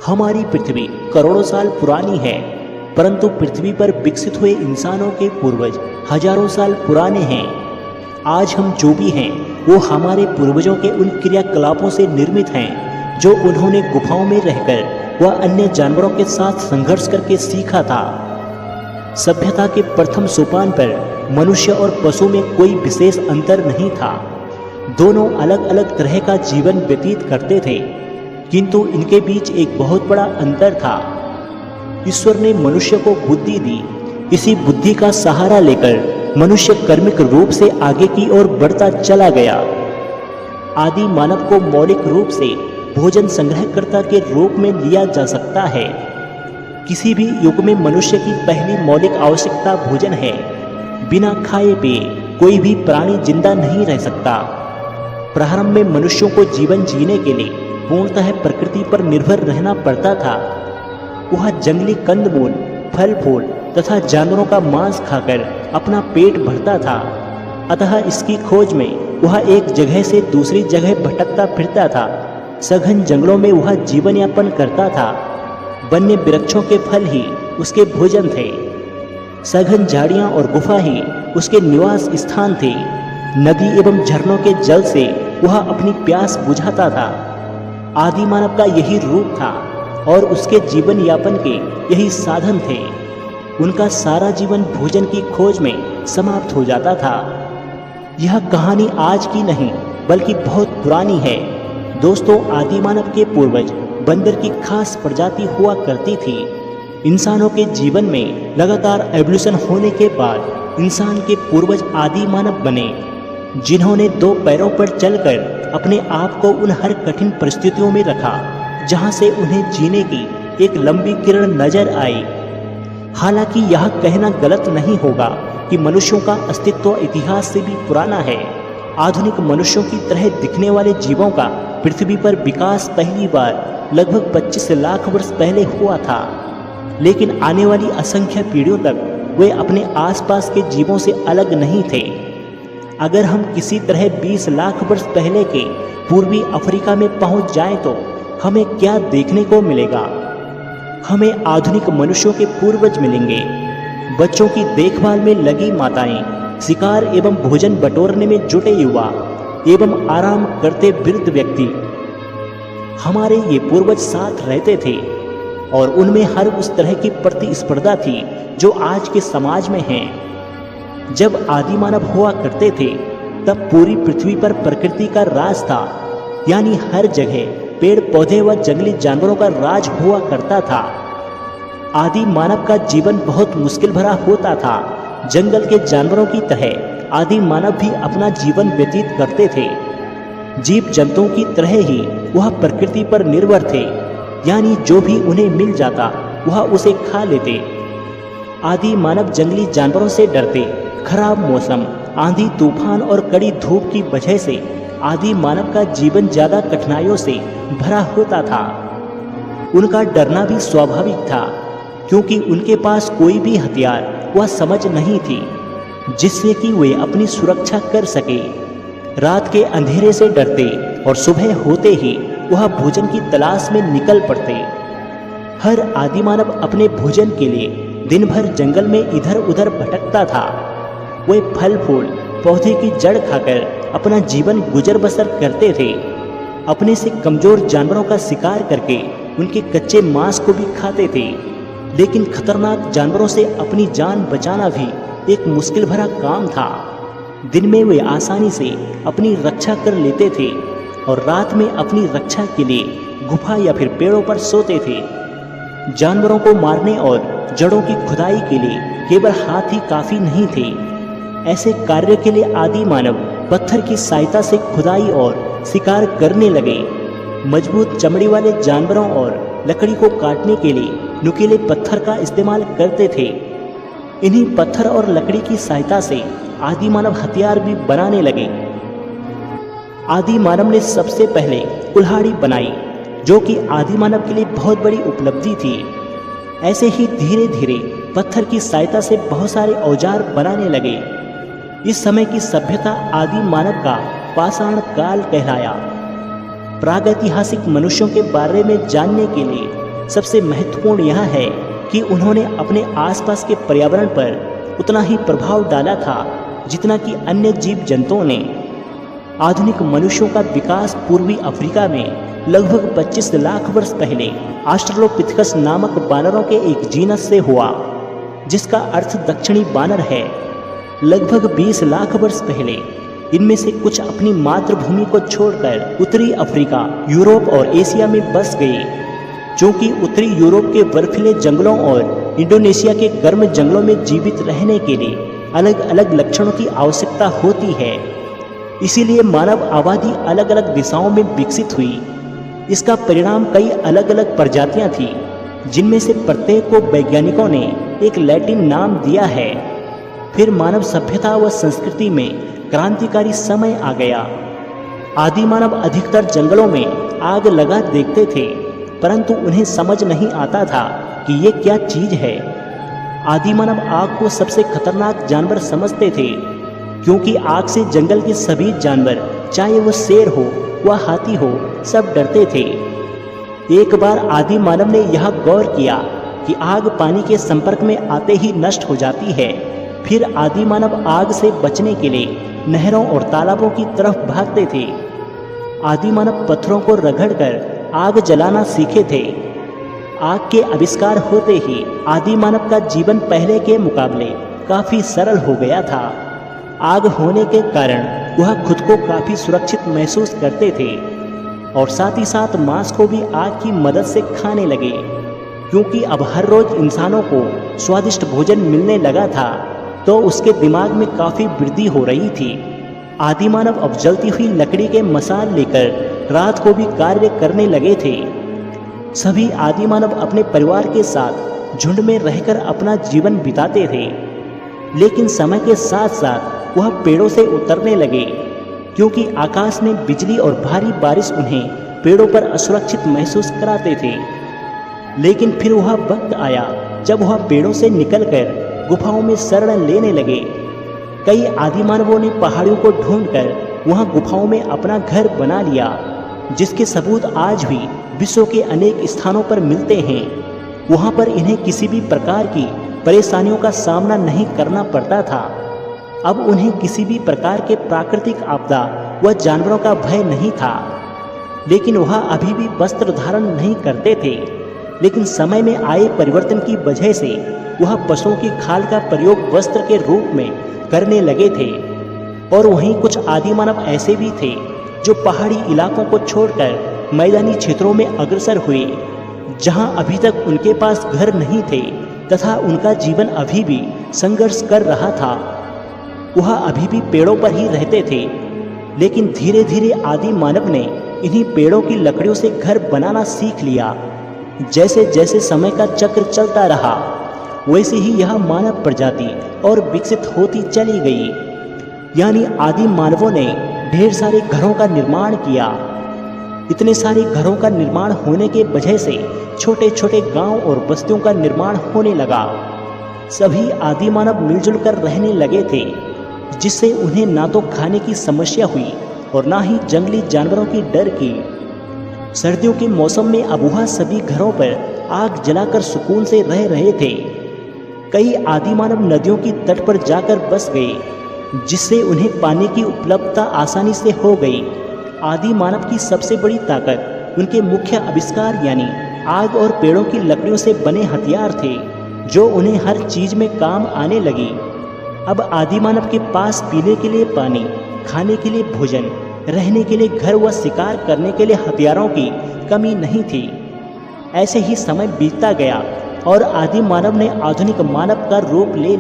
हमारी पृथ्वी करोड़ों साल पुरानी है, परंतु पृथ्वी पर विकसित हुए इंसानों के पूर्वज हजारों साल पुराने हैं। आज हम जो भी हैं वो हमारे पूर्वजों के उन क्रियाकलापों से निर्मित हैं जो उन्होंने गुफाओं में रहकर व अन्य जानवरों के साथ संघर्ष करके सीखा था। सभ्यता के प्रथम सोपान पर मनुष्य और पशु में कोई विशेष अंतर नहीं था। दोनों अलग अलग तरह का जीवन व्यतीत करते थे, किंतु इनके बीच एक बहुत बड़ा अंतर था। ईश्वर ने मनुष्य को बुद्धि दी। इसी बुद्धि का सहारा लेकर मनुष्य कर्मिक रूप से आगे की ओर बढ़ता चला गया। आदि मानव को मौलिक रूप से भोजन संग्रहकर्ता के रूप में लिया जा सकता है। किसी भी युग में मनुष्य की पहली मौलिक आवश्यकता भोजन है। बिना खाए पिए कोई भी प्राणी जिंदा नहीं रह सकता। प्रारंभ में मनुष्यों को जीवन जीने के लिए पूर्णतः प्रकृति पर निर्भर रहना पड़ता था। वह जंगली कंदमूल, फल फूल तथा जानवरों का मांस खाकर अपना पेट भरता था। अतः इसकी खोज में वह एक जगह से दूसरी जगह भटकता फिरता था। सघन जंगलों में वह जीवन यापन करता था। वन्य वृक्षों के फल ही उसके भोजन थे। सघन झाड़ियां और गुफा ही उसके निवास स्थान थे। नदी एवं झरनों के जल से वह अपनी प्यास बुझाता था। आदि मानव का यही रूप था और उसके जीवन यापन के यही साधन थे। उनका सारा जीवन भोजन की खोज में समाप्त हो जाता था। यह कहानी आज की नहीं बल्कि बहुत पुरानी है। दोस्तों, आदि मानव के पूर्वज बंदर की खास प्रजाति हुआ करती थी। इंसानों के जीवन में लगातार एवोल्यूशन होने के बाद इंसान के पूर्वज आदि मानव बने, जिन्होंने दो पैरों पर चलकर अपने आप को उन हर कठिन परिस्थितियों में रखा जहां से उन्हें जीने की एक लंबी किरण नजर आई। हालांकि यह कहना गलत नहीं होगा कि मनुष्यों का अस्तित्व इतिहास से भी पुराना है। आधुनिक मनुष्यों की तरह दिखने वाले जीवों का पृथ्वी पर विकास पहली बार लगभग 25 लाख वर्ष पहले हुआ था, लेकिन आने वाली असंख्य पीढ़ियों तक वे अपने आसपास के जीवों से अलग नहीं थे। अगर हम किसी तरह 20 लाख वर्ष पहले के पूर्वी अफ्रीका में पहुंच जाएं तो हमें क्या देखने को मिलेगा? हमें आधुनिक मनुष्यों के पूर्वज मिलेंगे। बच्चों की देखभाल में लगी माताएं, शिकार एवं भोजन बटोरने में जुटे युवा एवं आराम करते वृद्ध व्यक्ति। हमारे ये पूर्वज साथ रहते थे और उनमें हर उस तरह की प्रतिस्पर्धा थी जो आज के समाज में है। जब आदि मानव हुआ करते थे तब पूरी पृथ्वी पर प्रकृति का राज था, यानी हर जगह पेड़ पौधे व जंगली जानवरों का राज हुआ करता था। आदि मानव का जीवन बहुत मुश्किल भरा होता था। जंगल के जानवरों की तरह आदि मानव भी अपना जीवन व्यतीत करते थे। जीव जंतुओं की तरह ही वह प्रकृति पर निर्भर थे, यानी जो भी उन्हें मिल जाता वह उसे खा लेते। आदि मानव जंगली जानवरों से डरते। खराब मौसम, आंधी तूफान और कड़ी धूप की वजह से आदि मानव का जीवन ज्यादा कठिनाइयों से भरा होता था। उनका डरना भी स्वाभाविक था, क्योंकि उनके पास कोई भी हथियार व समझ नहीं थी जिससे कि वे अपनी सुरक्षा कर सके। रात के अंधेरे से डरते और सुबह होते ही वह भोजन की तलाश में निकल पड़ते। हर आदि मानव अपने भोजन के लिए दिन भर जंगल में इधर उधर भटकता था। वे फल फूल पौधे की जड़ खाकर अपना जीवन गुजर बसर करते थे। अपने से कमजोर जानवरों का शिकार करके उनके कच्चे मांस को भी खाते थे। लेकिन खतरनाक जानवरों से अपनी जान बचाना भी एक मुश्किल भरा काम था। दिन में वे आसानी से अपनी रक्षा कर लेते थे और रात में अपनी रक्षा के लिए गुफा या फिर पेड़ों पर सोते थे। जानवरों को मारने और जड़ों की खुदाई के लिए केवल हाथ ही काफी नहीं थे। ऐसे कार्य के लिए आदि मानव पत्थर की सहायता से खुदाई और शिकार करने लगे। मजबूत चमड़ी वाले जानवरों और लकड़ी को काटने के लिए नुकीले पत्थर का इस्तेमाल करते थे। इन्हीं पत्थर और लकड़ी की सहायता से आदि मानव हथियार भी बनाने लगे। आदि मानव ने सबसे पहले कुल्हाड़ी बनाई, जो कि आदि मानव के लिए बहुत बड़ी उपलब्धि थी। ऐसे ही धीरे धीरे पत्थर की सहायता से बहुत सारे औजार बनाने लगे। इस समय की सभ्यता आदि मानव का पाषाण काल कहलाया। प्रागैतिहासिक मनुष्यों के बारे में जानने के लिए सबसे महत्वपूर्ण यह है कि उन्होंने अपने आसपास के पर्यावरण पर उतना ही प्रभाव डाला था जितना कि अन्य जीव जंतुओं ने। आधुनिक मनुष्यों का विकास पूर्वी अफ्रीका में लगभग 25 लाख वर्ष पहले ऑस्ट्रेलोपिथेकस नामक बानरों के एक जीनस से हुआ, जिसका अर्थ दक्षिणी बानर है। लगभग 20 लाख वर्ष पहले इनमें से कुछ अपनी मातृभूमि को छोड़कर उत्तरी अफ्रीका, यूरोप और एशिया में बस गए। क्योंकि उत्तरी यूरोप के बर्फीले जंगलों और इंडोनेशिया के गर्म जंगलों में जीवित रहने के लिए अलग अलग लक्षणों की आवश्यकता होती है, इसीलिए मानव आबादी अलग अलग दिशाओं में विकसित हुई। इसका परिणाम कई अलग अलग प्रजातियां थी, जिनमें से प्रत्येक को वैज्ञानिकों ने एक लैटिन नाम दिया है। फिर मानव सभ्यता व संस्कृति में क्रांतिकारी समय आ गया। आदि मानव अधिकतर जंगलों में आग लगा देखते थे, परंतु उन्हें समझ नहीं आता था कि ये क्या चीज है। आदि मानव आग को सबसे खतरनाक जानवर समझते थे, क्योंकि आग से जंगल के सभी जानवर, चाहे वो शेर हो व हाथी हो, सब डरते थे। एक बार आदि मानव ने यह गौर किया कि आग पानी के संपर्क में आते ही नष्ट हो जाती है। फिर आदि मानव आग से बचने के लिए नहरों और तालाबों की तरफ भागते थे। आदि मानव पत्थरों को रगड़कर आग जलाना सीखे थे। आग के आविष्कार होते ही आदि मानव का जीवन पहले के मुकाबले काफी सरल हो गया था। आग होने के कारण वह खुद को काफी सुरक्षित महसूस करते थे और साथ ही साथ मांस को भी आग की मदद से खाने लगे, क्योंकि अब हर रोज इंसानों को स्वादिष्ट भोजन मिलने लगा था, तो उसके दिमाग में काफी वृद्धि हो रही थी। आदि मानव अब जलती हुई लकड़ी के मसाल लेकर रात को भी कार्य करने लगे थे। सभी आदि मानव अपने परिवार के साथ झुंड में रहकर अपना जीवन बिताते थे, लेकिन समय के साथ साथ वह पेड़ों से उतरने लगे, क्योंकि आकाश में बिजली और भारी बारिश उन्हें पेड़ों पर असुरक्षित महसूस कराते थे। लेकिन फिर वह वक्त आया जब वह पेड़ों से निकलकर गुफाओं में शरण लेने लगे। कई आदि मानवों ने पहाड़ियों को ढूंढकर वहां गुफाओं में अपना घर बना लिया, जिसके सबूत आज भी विश्व के अनेक स्थानों पर मिलते हैं। वहां पर इन्हें किसी भी प्रकार की परेशानियों का सामना नहीं करना पड़ता था। अब उन्हें किसी भी प्रकार के प्राकृतिक आपदा व जानवरों का भय नहीं था। लेकिन वह अभी भी वस्त्र धारण नहीं करते थे, लेकिन समय में आए परिवर्तन की वजह से वह पशुओं की खाल का प्रयोग वस्त्र के रूप में करने लगे थे। और वहीं कुछ आदि मानव ऐसे भी थे जो पहाड़ी इलाकों को छोड़कर मैदानी क्षेत्रों में अग्रसर हुए, जहां अभी तक उनके पास घर नहीं थे तथा उनका जीवन अभी भी संघर्ष कर रहा था। वह अभी भी पेड़ों पर ही रहते थे, लेकिन धीरे धीरे आदि मानव ने इन्हीं पेड़ों की लकड़ियों से घर बनाना सीख लिया। जैसे जैसे समय का चक्र चलता रहा, वैसे ही यह मानव प्रजाति और विकसित होती चली गई। यानी आदि मानवों ने ढेर सारे घरों का निर्माण किया। इतने सारे घरों का निर्माण होने के वजह से छोटे छोटे गांव और बस्तियों का निर्माण होने लगा। सभी आदि मानव मिलजुल कर रहने लगे थे, जिससे उन्हें ना तो खाने की समस्या हुई और ना ही जंगली जानवरों की डर की। सर्दियों के मौसम में अब वह सभी घरों पर आग जलाकर सुकून से रह रहे थे। कई आदि मानव नदियों की तट पर जाकर बस गए, जिससे उन्हें पानी की उपलब्धता आसानी से हो गई। आदि मानव की सबसे बड़ी ताकत उनके मुख्य आविष्कार यानी आग और पेड़ों की लकड़ियों से बने हथियार थे, जो उन्हें हर चीज में काम आने लगी। अब आदि मानव के पास पीने के लिए पानी, खाने के लिए भोजन, रहने के लिए घर व शिकार करने के लिए हथियारों की कमी नहीं थी। ऐसे ही समय बीतता गया और आदि मानव ने आधुनिक मानव का रूप ले